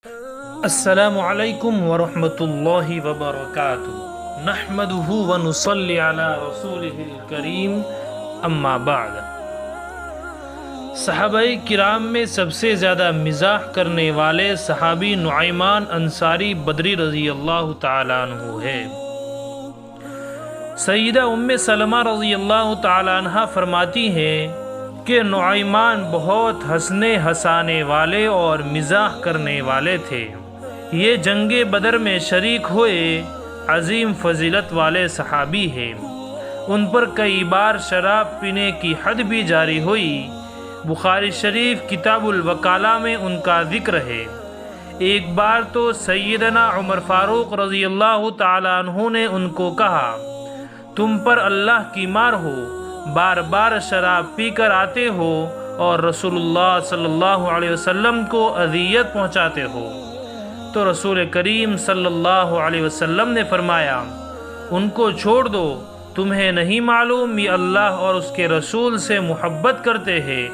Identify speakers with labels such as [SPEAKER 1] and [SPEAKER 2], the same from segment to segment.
[SPEAKER 1] السلام علیکم ورحمۃ اللہ وبرکاتہ، نحمدہ ونصلی علی رسولہ الکریم، اما بعد۔ صحابہ کرام میں سب سے زیادہ مزاح کرنے والے صحابی نعیمان انصاری بدری رضی اللہ تعالیٰ عنہ ہے۔ سیدہ ام سلمہ رضی اللہ تعالیٰ عنہ فرماتی ہیں کہ نعیمان بہت ہنسنے ہنسانے والے اور مزاح کرنے والے تھے۔ یہ جنگ بدر میں شریک ہوئے عظیم فضیلت والے صحابی ہیں۔ ان پر کئی بار شراب پینے کی حد بھی جاری ہوئی۔ بخاری شریف کتاب الوکالہ میں ان کا ذکر ہے۔ ایک بار تو سیدنا عمر فاروق رضی اللہ تعالیٰ عنہ نے ان کو کہا، تم پر اللہ کی مار ہو، بار بار شراب پی کر آتے ہو اور رسول اللہ صلی اللہ علیہ وسلم کو اذیت پہنچاتے ہو۔ تو رسول کریم صلی اللہ علیہ وسلم نے فرمایا، ان کو چھوڑ دو، تمہیں نہیں معلوم یہ اللہ اور اس کے رسول سے محبت کرتے ہیں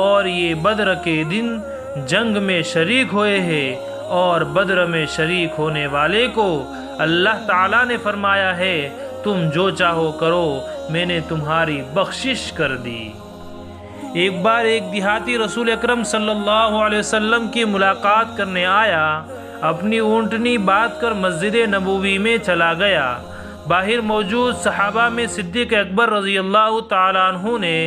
[SPEAKER 1] اور یہ بدر کے دن جنگ میں شریک ہوئے ہیں، اور بدر میں شریک ہونے والے کو اللہ تعالیٰ نے فرمایا ہے تم جو چاہو کرو، میں نے تمہاری بخشش کر دی۔ ایک بار ایک دیہاتی رسول اکرم صلی اللہ علیہ وسلم کی ملاقات کرنے آیا، اپنی اونٹنی باندھ کر مسجد نبوی میں چلا گیا۔ باہر موجود صحابہ میں صدیق اکبر رضی اللہ تعالیٰ عنہ نے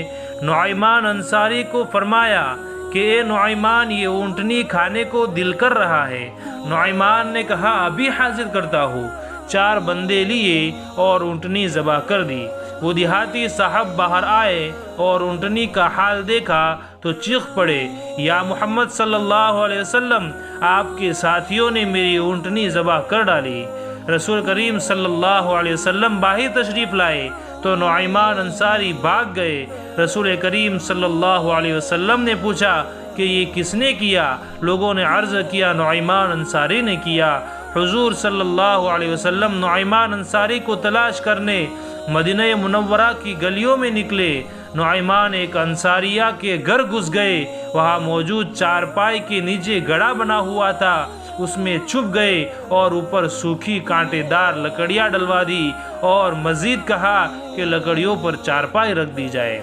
[SPEAKER 1] نعیمان انصاری کو فرمایا کہ اے نعیمان، یہ اونٹنی کھانے کو دل کر رہا ہے۔ نعیمان نے کہا، ابھی حاضر کرتا ہوں۔ 4 بندے لیے اور اونٹنی ذبح کر دی۔ وہ دیہاتی صاحب باہر آئے اور اونٹنی کا حال دیکھا تو چیخ پڑے، یا محمد صلی اللہ علیہ وسلم، آپ کے ساتھیوں نے میری اونٹنی ذبح کر ڈالی۔ رسول کریم صلی اللہ علیہ وسلم باہر تشریف لائے تو نعیمان انصاری بھاگ گئے۔ رسول کریم صلی اللہ علیہ وسلم نے پوچھا کہ یہ کس نے کیا؟ لوگوں نے عرض کیا نعیمان انصاری نے کیا۔ حضور صلی اللہ علیہ وسلم نعیمان انصاری کو تلاش کرنے مدینہ منورہ کی گلیوں میں نکلے۔ نعیمان ایک انصاریہ کے گھر گھس گئے۔ وہاں موجود چارپائی کے نیچے گڑھا بنا ہوا تھا، اس میں چھپ گئے اور اوپر سوکھی کانٹے دار لکڑیاں ڈلوا دی اور مزید کہا کہ لکڑیوں پر چارپائی رکھ دی جائے۔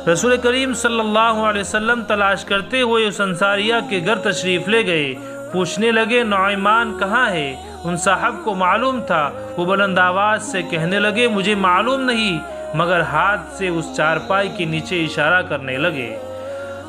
[SPEAKER 1] رسول کریم صلی اللہ علیہ وسلم تلاش کرتے ہوئے اس انصاریہ کے گھر تشریف لے گئے۔ پوچھنے لگے، نعیمان کہاں ہے؟ ان صاحب کو معلوم تھا۔ وہ بلند آواز سے کہنے لگے، مجھے معلوم نہیں، مگر ہاتھ سے اس چارپائی کے نیچے اشارہ کرنے لگے۔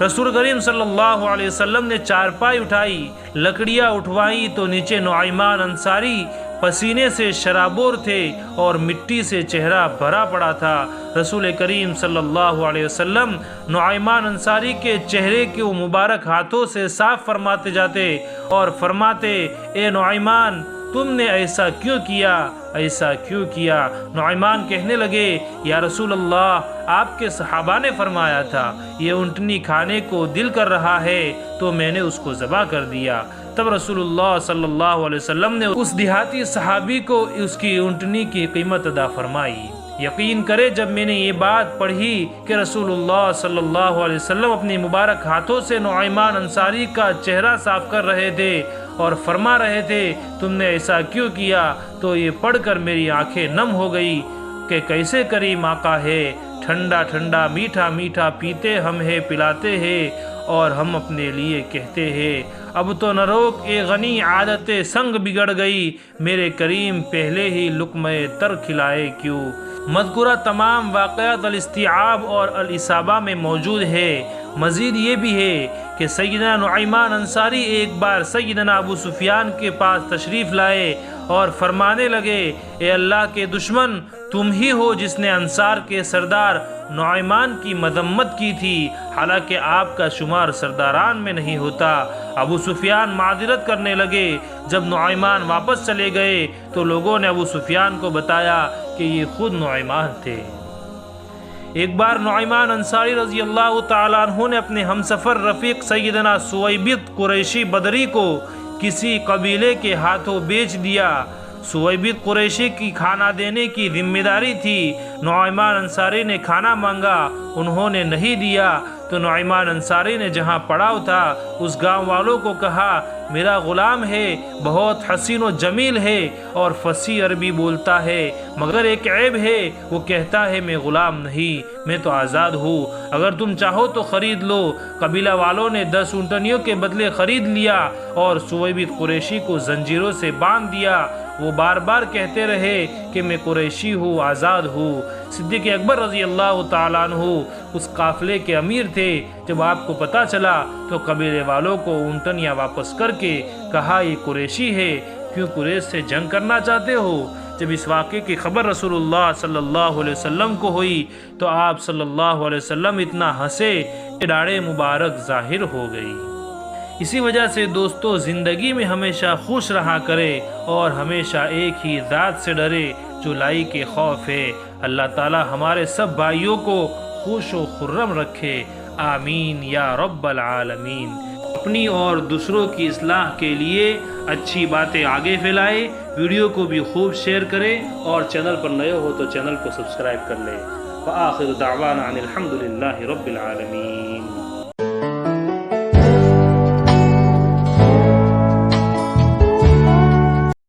[SPEAKER 1] رسول کریم صلی اللہ علیہ وسلم نے چارپائی اٹھائی، لکڑیاں اٹھوائیں تو نیچے نعیمان انصاری پسینے سے شرابور تھے اور مٹی سے چہرہ بھرا پڑا تھا۔ رسول کریم صلی اللہ علیہ وسلم نعیمان انصاری کے چہرے کو مبارک ہاتھوں سے صاف فرماتے جاتے اور فرماتے، اے نعیمان، تم نے ایسا کیوں کیا؟ ایسا کیوں کیا؟ نعیمان کہنے لگے، یا رسول اللہ، آپ کے صحابہ نے فرمایا تھا یہ اونٹنی کھانے کو دل کر رہا ہے تو میں نے اس کو ذبح کر دیا۔ تب رسول اللہ صلی اللہ علیہ وسلم نے اس دیہاتی صحابی کو اس کی اونٹنی کی قیمت ادا فرمائی۔ یقین کرے جب میں نے یہ بات پڑھی کہ رسول اللہ صلی اللہ علیہ وسلم اپنی مبارک ہاتھوں سے نعیمان انصاری کا چہرہ صاف کر رہے تھے اور فرما رہے تھے تم نے ایسا کیوں کیا، تو یہ پڑھ کر میری آنکھیں نم ہو گئی کہ کیسے کریم آقا ہے، ٹھنڈا ٹھنڈا میٹھا میٹھا پیتے ہم ہے پلاتے ہیں اور ہم اپنے لیے کہتے ہیں، اب تو نہ روک اے غنی عادت سنگ بگڑ گئی، میرے کریم پہلے ہی لقمہ تر کھلائے کیوں۔ مذکورہ تمام واقعات الاستیعاب اور الاصابہ میں موجود ہے۔ مزید یہ بھی ہے کہ سیدنا نعیمان انصاری ایک بار سیدنا ابو سفیان کے پاس تشریف لائے اور فرمانے لگے، اے اللہ کے دشمن، تم ہی ہو جس نے انصار کے سردار نعیمان کی مذمت کی تھی، حالانکہ آپ کا شمار سرداران میں نہیں ہوتا۔ ابو سفیان معذرت کرنے لگے۔ جب نعیمان واپس چلے گئے تو لوگوں نے ابو سفیان کو بتایا کہ یہ خود نعیمان تھے۔ ایک بار نعیمان انصاری رضی اللہ تعالیٰ عنہ نے اپنے ہمسفر رفیق سیدنا سویبط قریشی بدری کو کسی قبیلے کے ہاتھوں بیچ دیا۔ سویبط قریشی کی کھانا دینے کی ذمہ داری تھی۔ نعیمان انصاری نے کھانا مانگا، انہوں نے نہیں دیا تو نعیمان انصاری نے جہاں پڑاؤ تھا اس گاؤں والوں کو کہا میرا غلام ہے، بہت حسین و جمیل ہے اور فصیح عربی بولتا ہے، مگر ایک عیب ہے، وہ کہتا ہے میں غلام نہیں، میں تو آزاد ہوں، اگر تم چاہو تو خرید لو۔ قبیلہ والوں نے 10 اونٹنیوں کے بدلے خرید لیا اور سویبت قریشی کو زنجیروں سے باندھ دیا۔ وہ بار بار کہتے رہے کہ میں قریشی ہوں، آزاد ہوں۔ صدیق اکبر رضی اللہ تعالیٰ عنہ اس قافلے کے امیر تھے۔ جب آپ کو پتہ چلا تو قبیلے والوں کو اونٹنیاں واپس کر کے کہا یہ قریشی ہے، کیوں قریش سے جنگ کرنا چاہتے ہو؟ جب اس واقعے کی خبر رسول اللہ صلی اللہ علیہ وسلم کو ہوئی تو آپ صلی اللہ علیہ وسلم اتنا ہنسے کہ داڑھ مبارک ظاہر ہو گئی۔ اسی وجہ سے دوستو زندگی میں ہمیشہ خوش رہا کرے اور ہمیشہ ایک ہی ذات سے ڈرے جو لائی کے خوف ہے۔ اللہ تعالی ہمارے سب بھائیوں کو خوش و خرم رکھے، آمین یا رب العالمین۔ اپنی اور دوسروں کی اصلاح کے لیے اچھی باتیں آگے پھیلائے، ویڈیو کو بھی خوب شیئر کرے اور چینل پر نئے ہو تو چینل کو سبسکرائب کر لے۔ وآخر دعوانا ان الحمد للہ رب العالمین۔